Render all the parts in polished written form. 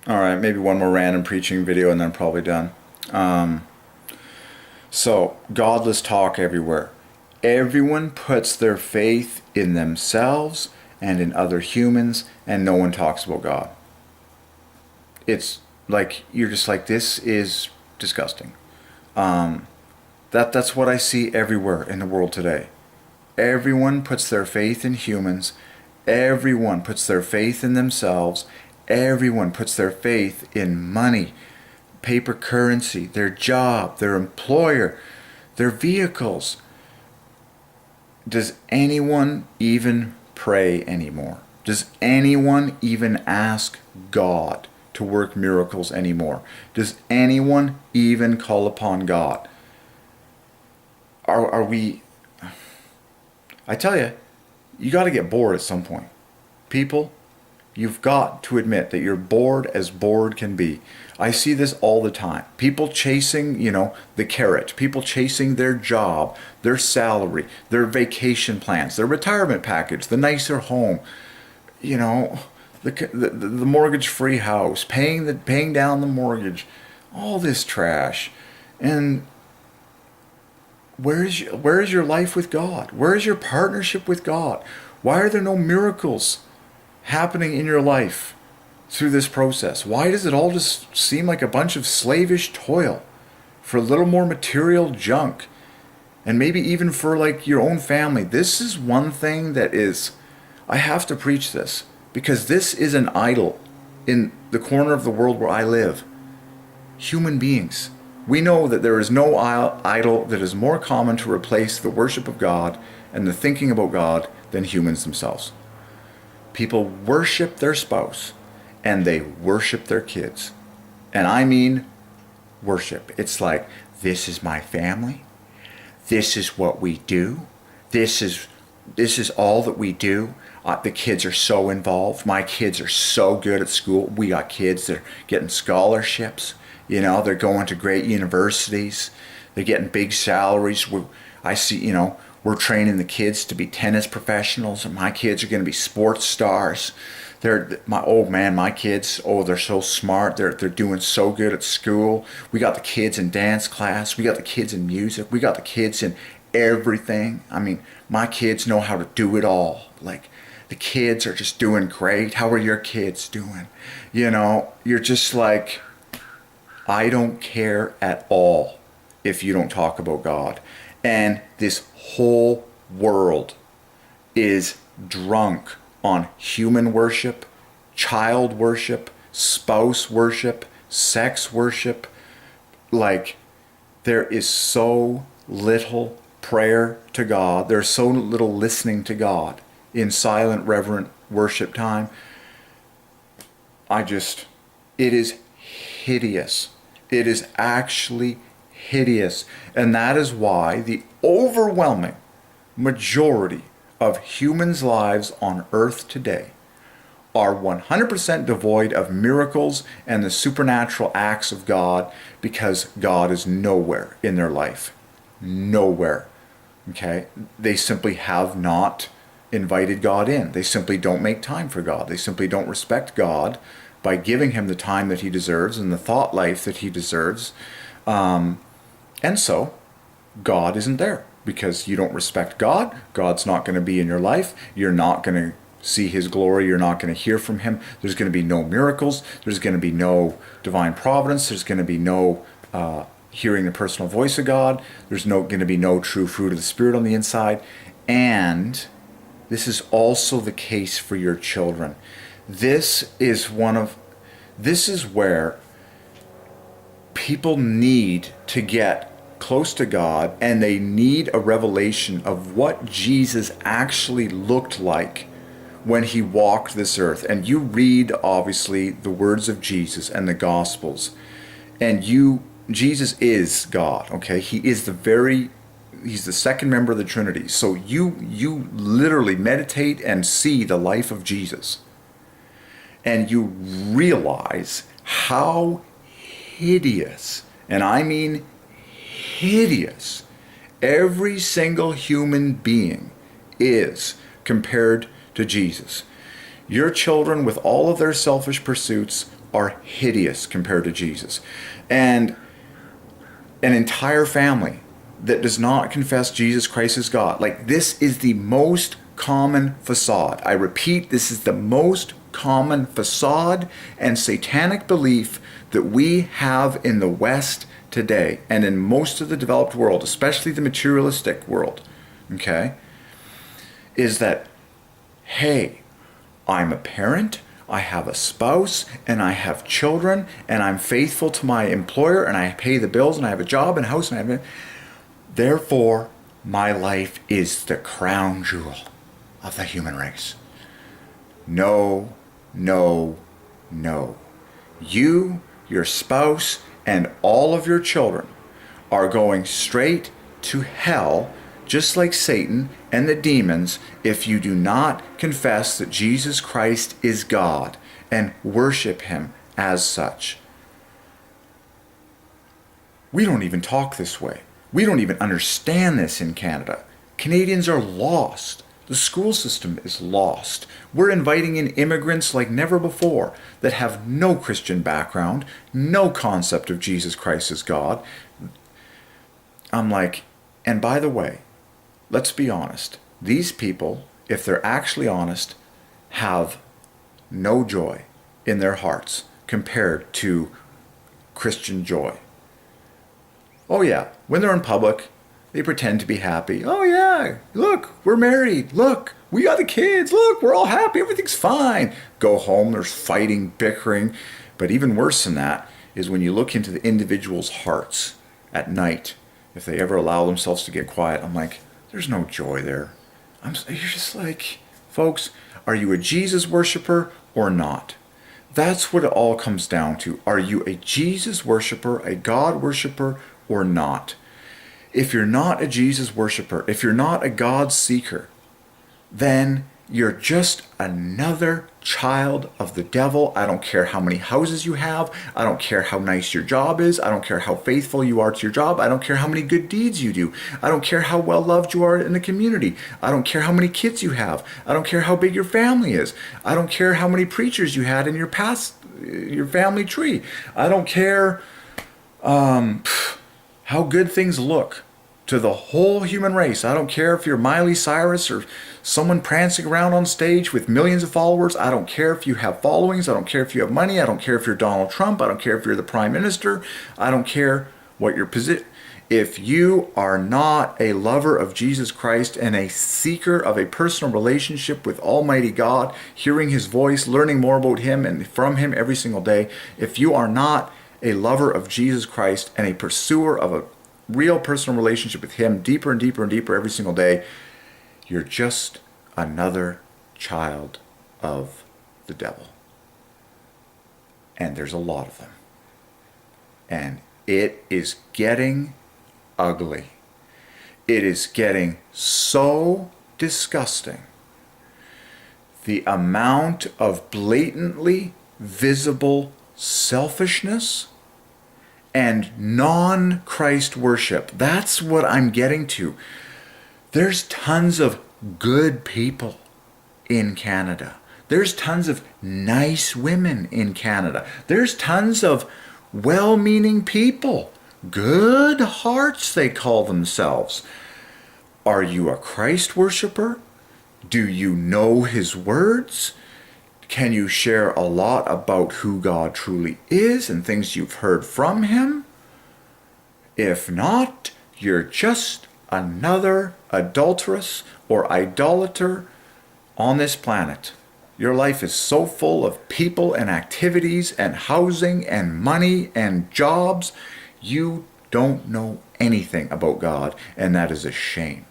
All right, maybe one more random preaching video and then I'm probably done. Um, so, godless talk everywhere. Everyone puts their faith in themselves and in other humans, and no one talks about God. It's like, you're just like, this is disgusting. That's what I see everywhere in the world today. Everyone puts their faith in humans. Everyone puts their faith in themselves. Everyone puts their faith in money, paper currency, their job, their employer, their vehicles. Does anyone even pray anymore? Does anyone even ask God to work miracles anymore? Does anyone even call upon God? Are we... I tell you, you got to get bored at some point. People, you've got to admit that you're bored as bored can be. I see this all the time. People chasing, the carrot. People chasing their job, their salary, their vacation plans, their retirement package, the nicer home, you know, the mortgage-free house, paying down the mortgage, all this trash. And where is your life with God? Where is your partnership with God? Why are there no miracles happening in your life through this process? Why does it all just seem like a bunch of slavish toil for a little more material junk? And maybe even for like your own family. This is one thing that is, I have to preach this because this is an idol in the corner of the world where I live. Human beings. We know that there is no idol that is more common to replace the worship of God and the thinking about God than humans themselves. People worship their spouse and they worship their kids. And I mean worship. It's like, this is my family. This is what we do. This is all that we do. The kids are so involved. My kids are so good at school. We got kids that are getting scholarships. They're going to great universities. They're getting big salaries. I see, we're training the kids to be tennis professionals, and my kids are going to be sports stars. My kids, they're so smart. They're doing so good at school. We got the kids in dance class. We got the kids in music. We got the kids in everything. I mean, my kids know how to do it all. Like, the kids are just doing great. How are your kids doing? You're just like, I don't care at all if you don't talk about God. And this whole world is drunk on human worship, child worship, spouse worship, sex worship. Like, there is so little prayer to God. There's so little listening to God in silent, reverent worship time. It is hideous. It is actually hideous. And that is why the overwhelming majority of humans' lives on earth today are 100% devoid of miracles and the supernatural acts of God, because God is nowhere in their life. Nowhere. Okay? They simply have not invited God in. They simply don't make time for God. They simply don't respect God by giving him the time that he deserves and the thought life that he deserves. And so God isn't there because you don't respect God. God's not going to be in your life. You're not going to see his glory. You're not going to hear from him. There's going to be no miracles. There's going to be no divine providence. There's going to be no hearing the personal voice of God. There's going to be no true fruit of the Spirit on the inside. And this is also the case for your children. This is where people need to get close to God, and they need a revelation of what Jesus actually looked like when he walked this earth. And you read, obviously, the words of Jesus and the Gospels, and Jesus is God, okay? He's the second member of the Trinity. So you literally meditate and see the life of Jesus, and you realize how hideous, and I mean hideous, every single human being is compared to Jesus. Your children, with all of their selfish pursuits, are hideous compared to Jesus. And an entire family that does not confess Jesus Christ as God, like, this is the most common facade. I repeat, this is the most common facade and satanic belief that we have in the West today and in most of the developed world, especially the materialistic world, okay, is that, hey, I'm a parent, I have a spouse, and I have children, and I'm faithful to my employer, and I pay the bills, and I have a job and a house, and I have therefore, my life is the crown jewel of the human race. No, no, no. You, your spouse, and all of your children are going straight to hell, just like Satan and the demons, if you do not confess that Jesus Christ is God and worship him as such. We don't even talk this way. We don't even understand this in Canada. Canadians are lost. The school system is lost. We're inviting in immigrants like never before that have no Christian background, no concept of Jesus Christ as God. I'm like, and by the way, let's be honest. These people, if they're actually honest, have no joy in their hearts compared to Christian joy. Oh yeah, when they're in public, they pretend to be happy. Oh yeah, look, we're married. Look, we got the kids. Look, we're all happy. Everything's fine. Go home, there's fighting, bickering. But even worse than that is when you look into the individual's hearts at night, if they ever allow themselves to get quiet, I'm like, there's no joy there. You're just like, folks, are you a Jesus worshiper or not? That's what it all comes down to. Are you a Jesus worshiper, a God worshiper, or not? If you're not a Jesus worshiper, if you're not a God seeker, then you're just another child of the devil. I don't care how many houses you have. I don't care how nice your job is. I don't care how faithful you are to your job. I don't care how many good deeds you do. I don't care how well loved you are in the community. I don't care how many kids you have. I don't care how big your family is. I don't care how many preachers you had in your family tree. I don't care how good things look to the whole human race. I don't care if you're Miley Cyrus or someone prancing around on stage with millions of followers. I don't care if you have followings. I don't care if you have money. I don't care if you're Donald Trump. I don't care if you're the Prime Minister. I don't care what your position. If you are not a lover of Jesus Christ and a seeker of a personal relationship with Almighty God, hearing his voice, learning more about him and from him every single day, if you are not a lover of Jesus Christ and a pursuer of a real personal relationship with him deeper and deeper and deeper every single day, you're just another child of the devil. And there's a lot of them. And it is getting ugly. It is getting so disgusting. The amount of blatantly visible selfishness and non-Christ worship. That's what I'm getting to. There's tons of good people in Canada. There's tons of nice women in Canada. There's tons of well-meaning people. Good hearts, they call themselves. Are you a Christ worshiper? Do you know his words? Can you share a lot about who God truly is and things you've heard from him? If not, you're just another adulteress or idolater on this planet. Your life is so full of people and activities and housing and money and jobs. You don't know anything about God, and that is a shame.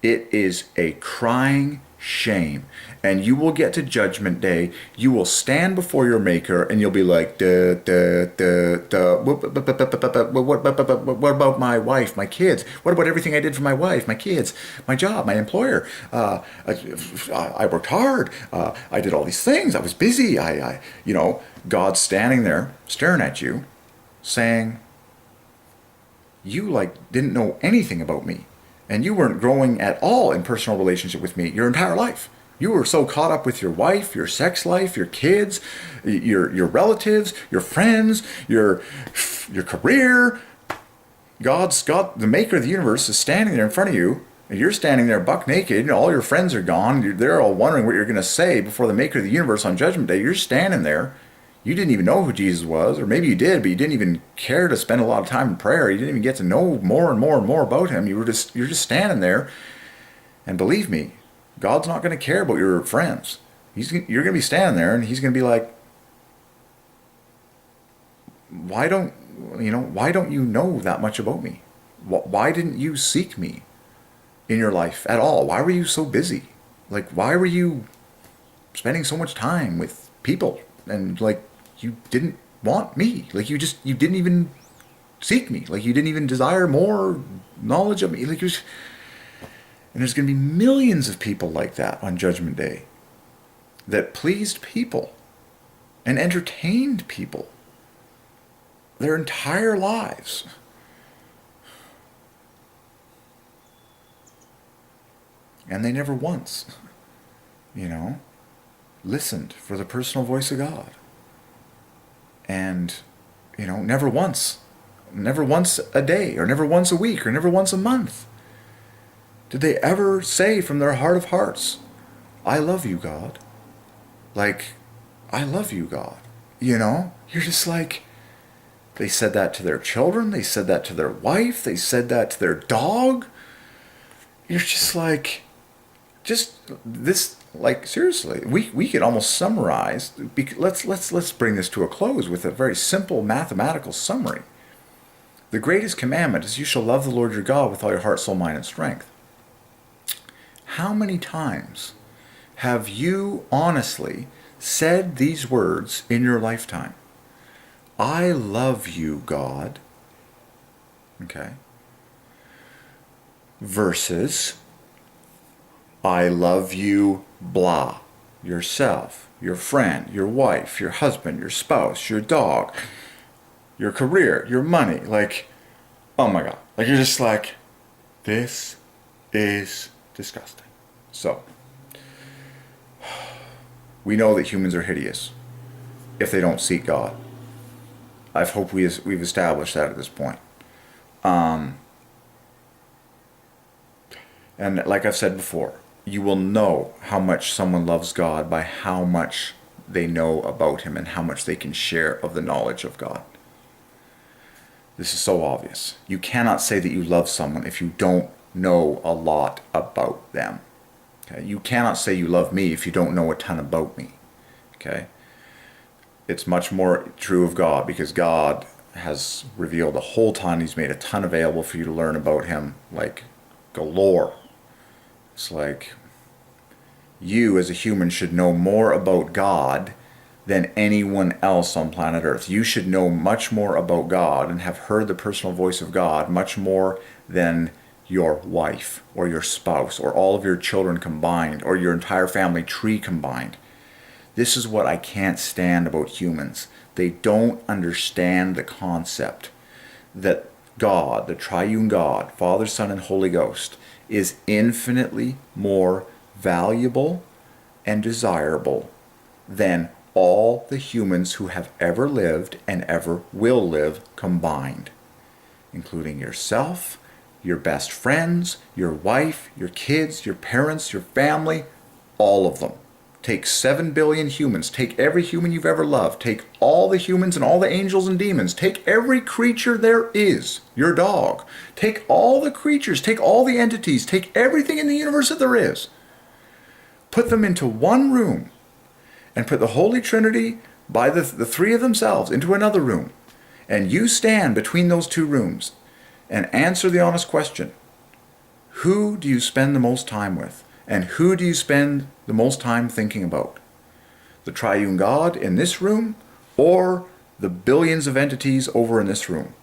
It is a crying shame. And you will get to Judgment Day. You will stand before your Maker, and you'll be like, what about my wife, my kids? What about everything I did for my wife, my kids, my job, my employer? I worked hard. I did all these things. I was busy. God's standing there staring at you, saying, you didn't know anything about me. And you weren't growing at all in personal relationship with me your entire life. You were so caught up with your wife, your sex life, your kids, your relatives, your friends, your career. God, the maker of the universe, is standing there in front of you, and you're standing there buck naked, and all your friends are gone. They're all wondering what you're going to say before the maker of the universe on Judgment Day. You're standing there. You didn't even know who Jesus was, or maybe you did, but you didn't even care to spend a lot of time in prayer. You didn't even get to know more and more and more about him. You're just standing there, and believe me, God's not going to care about your friends. You're going to be standing there, and he's going to be like, why don't you know that much about me? Why didn't you seek me in your life at all? Why were you so busy? Like, why were you spending so much time with people? And like, you didn't want me. Like, you didn't even seek me. Like, you didn't even desire more knowledge of me. Like, and there's going to be millions of people like that on Judgment Day that pleased people and entertained people their entire lives. And they never once, listened for the personal voice of God. And, never once a day, or never once a week, or never once a month did they ever say from their heart of hearts, I love you, God. Like, I love you, God. You're just like, they said that to their children, they said that to their wife, they said that to their dog. You're just like, seriously, we could almost summarize, let's bring this to a close with a very simple mathematical summary. The greatest commandment is, you shall love the Lord your God with all your heart, soul, mind, and strength. How many times have you honestly said these words in your lifetime? I love you, God. Okay. Versus, I love you, blah. Yourself, your friend, your wife, your husband, your spouse, your dog, your career, your money. Like, oh my God. Like, you're just like, this is disgusting. So, we know that humans are hideous if they don't seek God. I hope we've established that at this point. And like I've said before, you will know how much someone loves God by how much they know about him and how much they can share of the knowledge of God. This is so obvious. You cannot say that you love someone if you don't know a lot about them. Okay? You cannot say you love me if you don't know a ton about me. Okay? It's much more true of God, because God has revealed the whole ton. He's made a ton available for you to learn about him, like galore. It's like, you as a human should know more about God than anyone else on planet Earth. You should know much more about God and have heard the personal voice of God much more than your wife or your spouse or all of your children combined or your entire family tree combined. This is what I can't stand about humans. They don't understand the concept that God, the triune God, Father, Son, and Holy Ghost, is infinitely more valuable and desirable than all the humans who have ever lived and ever will live combined, including yourself, your best friends, your wife, your kids, your parents, your family, all of them. Take 7 billion humans, take every human you've ever loved, take all the humans and all the angels and demons, take every creature there is, your dog, take all the creatures, take all the entities, take everything in the universe that there is, put them into one room, and put the Holy Trinity by the three of themselves into another room, and you stand between those two rooms and answer the honest question, who do you spend the most time with? And who do you spend the most time thinking about? The triune God in this room, or the billions of entities over in this room?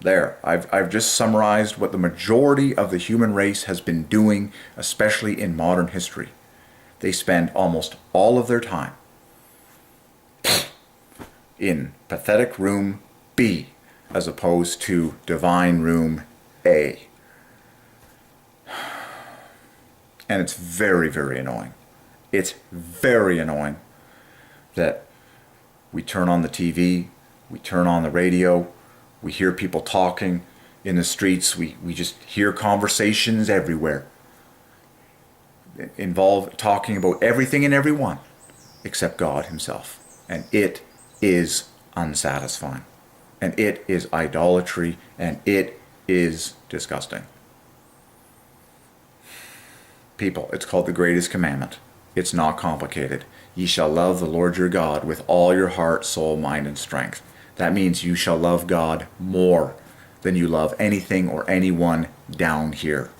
There, I've just summarized what the majority of the human race has been doing, especially in modern history. They spend almost all of their time in pathetic room B, as opposed to divine room A. And it's very, very annoying. It's very annoying that we turn on the TV, we turn on the radio, we hear people talking in the streets, we just hear conversations everywhere talking about everything and everyone except God himself. And it is unsatisfying. And it is idolatry, and it is disgusting. People, it's called the greatest commandment. It's not complicated. Ye shall love the Lord your God with all your heart, soul, mind, and strength. That means you shall love God more than you love anything or anyone down here.